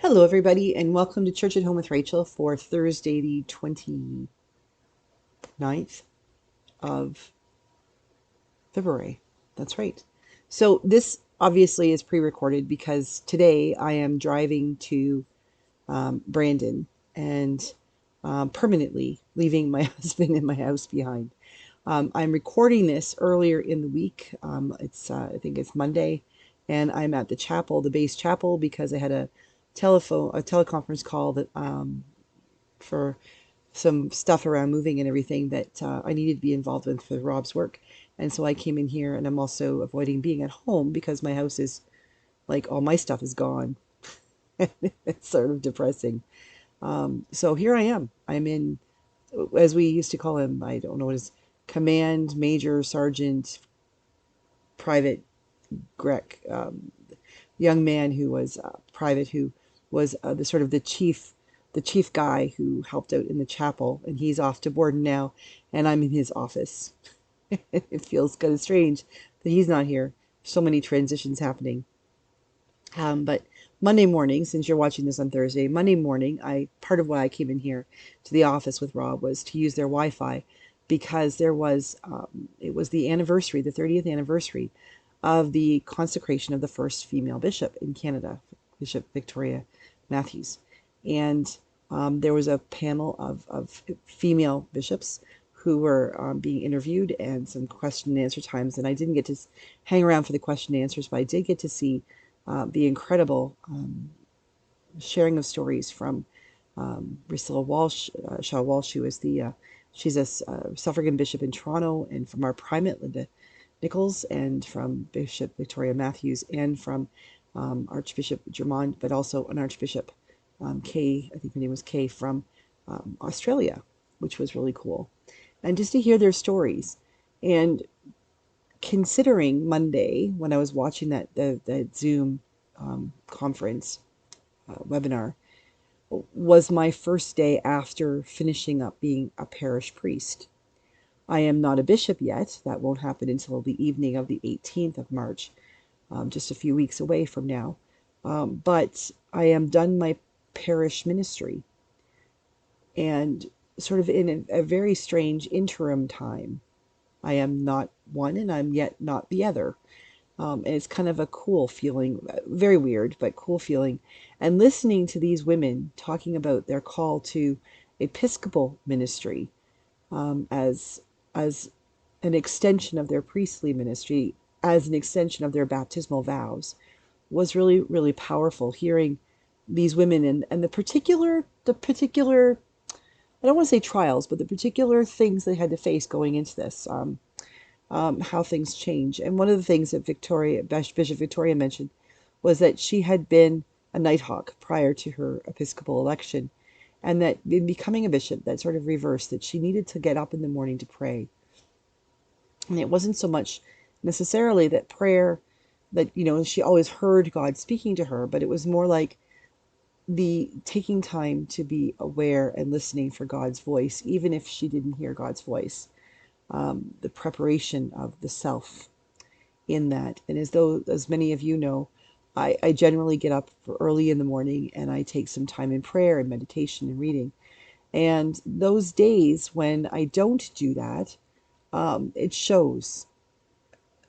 Hello, everybody, and welcome to Church at Home with Rachel for Thursday, the 29th of February. That's right. So, this obviously is pre recorded because today I am driving to Brandon and permanently leaving my husband and my house behind. I'm recording this earlier in the week. I think it's Monday, and I'm at the chapel, the base chapel, because I had a teleconference call that for some stuff around moving and everything that I needed to be involved with for Rob's work. And so I came in here, and I'm also avoiding being at home because my house is like all my stuff is gone. It's sort of depressing. So here I am. I'm in, as we used to call him, I don't know what his command, major, sergeant, private Greg, young man who was private, who was the sort of the chief guy who helped out in the chapel, and he's off to Borden now, and I'm in his office. It feels kind of strange that he's not here. So many transitions happening. But Monday morning, since you're watching this on Thursday, Monday morning, I part of why I came in here to the office with Rob was to use their Wi-Fi because there was it was the anniversary, the 30th anniversary of the consecration of the first female bishop in Canada, Bishop Victoria Matthews, and there was a panel of female bishops who were being interviewed and some question and answer times. And I didn't get to hang around for the question and answers, but I did get to see the incredible sharing of stories from Priscilla Walsh, Shaw Walsh, who is she's a suffragan bishop in Toronto, and from our primate, Linda Nichols, and from Bishop Victoria Matthews, and from Archbishop Germond, but also an Archbishop Kay, I think her name was Kay, from Australia, which was really cool. And just to hear their stories. And considering Monday, when I was watching that Zoom conference webinar, was my first day after finishing up being a parish priest. I am not a bishop yet. That won't happen until the evening of the 18th of March, just a few weeks away from now. But I am done my parish ministry, and sort of in a very strange interim time. I am not one and I'm yet not the other. And it's kind of a cool feeling, very weird, but cool feeling. And listening to these women talking about their call to Episcopal ministry as an extension of their priestly ministry, as an extension of their baptismal vows, was really, really powerful. Hearing these women and the particular I don't want to say trials, but the particular things they had to face going into this. How things change. And one of the things that Bishop Victoria mentioned was that she had been a Nighthawk prior to her Episcopal election, and that in becoming a bishop, that sort of reversed, that she needed to get up in the morning to pray. And it wasn't so much necessarily that prayer, that, she always heard God speaking to her, but it was more like the taking time to be aware and listening for God's voice, even if she didn't hear God's voice. The preparation of the self in that. And as many of you know, I generally get up early in the morning and I take some time in prayer and meditation and reading. And those days when I don't do that, it shows.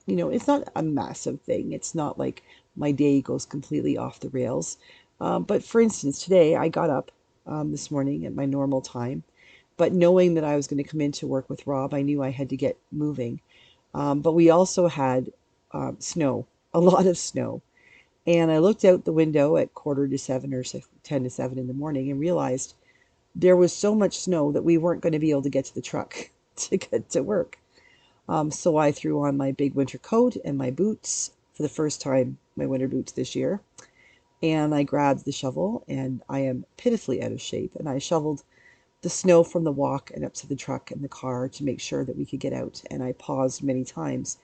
It's not a massive thing. It's not like my day goes completely off the rails. But for instance, today I got up this morning at my normal time, but knowing that I was going to come in to work with Rob, I knew I had to get moving. But we also had snow, a lot of snow. And I looked out the window at 6:45 or 10 to 7 in the morning and realized there was so much snow that we weren't going to be able to get to the truck to get to work. So I threw on my big winter coat and my boots for the first time, my winter boots this year. And I grabbed the shovel, and I am pitifully out of shape. And I shoveled the snow from the walk and up to the truck and the car to make sure that we could get out. And I paused many times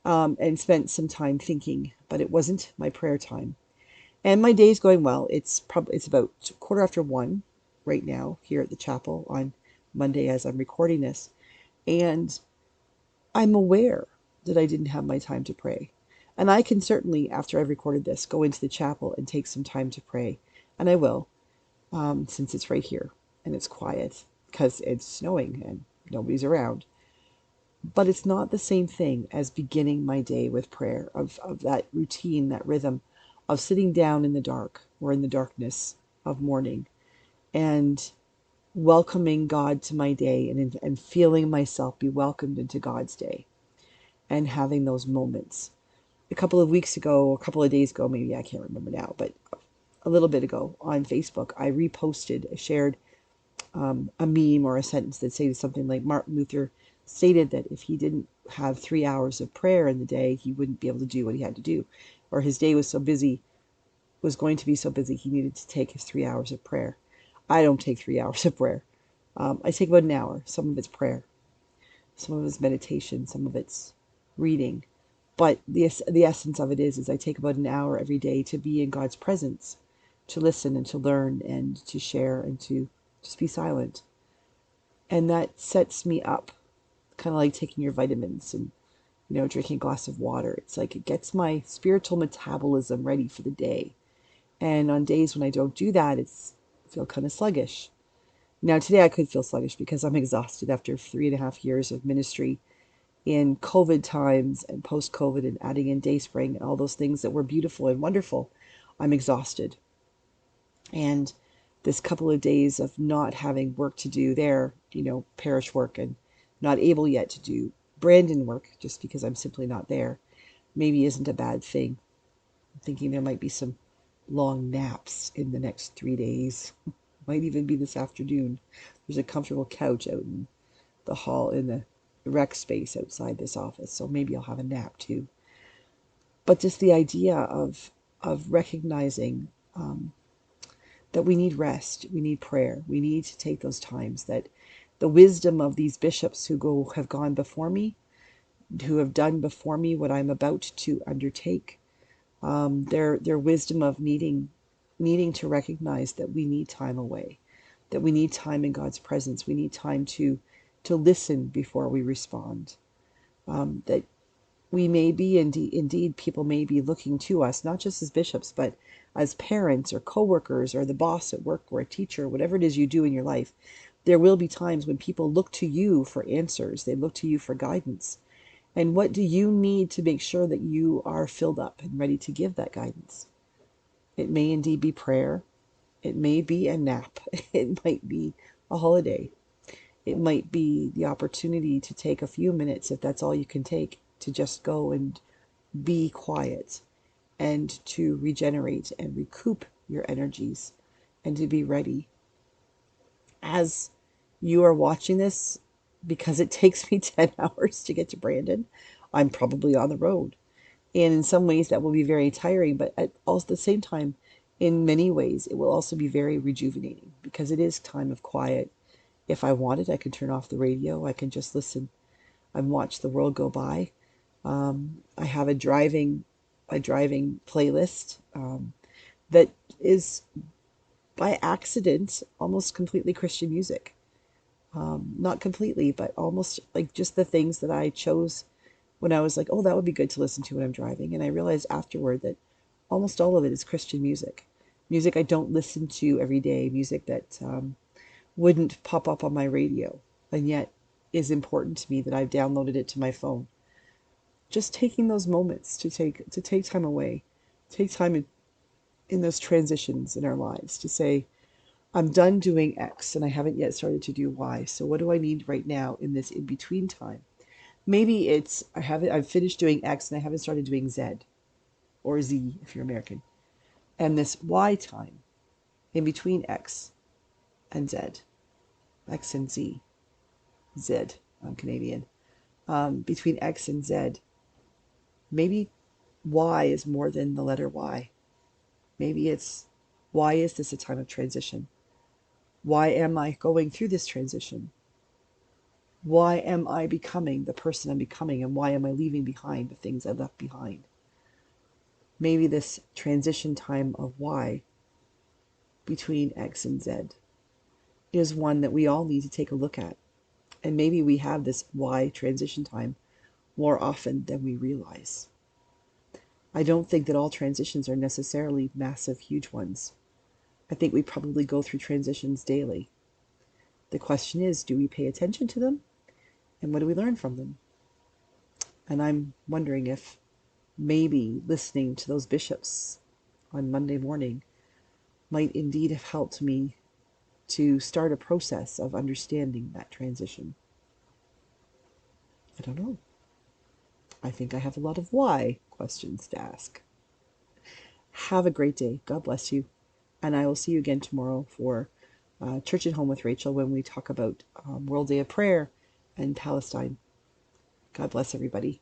and spent some time thinking, but it wasn't my prayer time. And my day's going well. It's about 1:15 right now here at the chapel on Monday as I'm recording this. And I'm aware that I didn't have my time to pray. And I can certainly, after I've recorded this, go into the chapel and take some time to pray. and I will, since it's right here and it's quiet because it's snowing and nobody's around. But it's not the same thing as beginning my day with prayer, of that routine, that rhythm of sitting down in the dark or in the darkness of morning and welcoming God to my day, and feeling myself be welcomed into God's day and having those moments. A couple of weeks ago, a couple of days ago, maybe I can't remember now, but a little bit ago on Facebook, I reposted, shared a meme or a sentence that said something like Martin Luther stated that if he didn't have 3 hours of prayer in the day, he wouldn't be able to do what he had to do, or his day was so busy, was going to be so busy, he needed to take his 3 hours of prayer. I don't take 3 hours of prayer. I take about an hour. Some of it's prayer, some of it's meditation, some of it's reading. But the essence of it is I take about an hour every day to be in God's presence, to listen and to learn and to share and to just be silent. And that sets me up, kind of like taking your vitamins and drinking a glass of water. It's like it gets my spiritual metabolism ready for the day. And on days when I don't do that, I feel kind of sluggish. Now today I could feel sluggish because I'm exhausted after 3.5 years of ministry in COVID times and post-COVID, and adding in Dayspring and all those things that were beautiful and wonderful. I'm exhausted. And this couple of days of not having work to do there, parish work, and not able yet to do Brandon work just because I'm simply not there, maybe isn't a bad thing. I'm thinking there might be some long naps in the next 3 days. Might even be this afternoon. There's a comfortable couch out in the hall, in the rec space outside this office, so maybe I'll have a nap too. But just the idea of recognizing that we need rest, we need prayer, we need to take those times, that the wisdom of these bishops who have gone before me, who have done before me what I'm about to undertake, their wisdom of needing to recognize that we need time away, that we need time in God's presence, we need time to listen before we respond, that we may be indeed people may be looking to us, not just as bishops, but as parents or coworkers or the boss at work or a teacher, whatever it is you do in your life. There will be times when people look to you for answers, they look to you for guidance. And what do you need to make sure that you are filled up and ready to give that guidance? It may indeed be prayer. It may be a nap. It might be a holiday. It might be the opportunity to take a few minutes, if that's all you can take, to just go and be quiet and to regenerate and recoup your energies and to be ready. As you are watching this, because it takes me 10 hours to get to Brandon, I'm probably on the road. And in some ways that will be very tiring, but at also the same time, in many ways, it will also be very rejuvenating because it is time of quiet. If I wanted, I can turn off the radio. I can just listen and watch the world go by. I have a driving playlist that is by accident almost completely Christian music. Not completely, but almost, like just the things that I chose when I was like, oh, that would be good to listen to when I'm driving. And I realized afterward that almost all of it is Christian music. Music I don't listen to every day, music that wouldn't pop up on my radio, and yet is important to me that I've downloaded it to my phone. Just taking those moments to take time away, take time in those transitions in our lives to say, I'm done doing X and I haven't yet started to do Y. So what do I need right now in this in between time? Maybe it's I've finished doing X and I haven't started doing Z, or Z if you're American. And this Y time in between X and Z, X and Z, Z, I'm Canadian. Between X and Z, maybe Y is more than the letter Y. Maybe it's, why is this a time of transition? Why am I going through this transition? Why am I becoming the person I'm becoming? And why am I leaving behind the things I left behind? Maybe this transition time of Y between X and Z is one that we all need to take a look at. And maybe we have this Y transition time more often than we realize. I don't think that all transitions are necessarily massive, huge ones. I think we probably go through transitions daily. The question is, do we pay attention to them? And what do we learn from them? And I'm wondering if maybe listening to those bishops on Monday morning might indeed have helped me to start a process of understanding that transition. I don't know. I think I have a lot of why questions to ask. Have a great day. God bless you. And I will see you again tomorrow for Church at Home with Rachel when we talk about World Day of Prayer and Palestine. God bless everybody.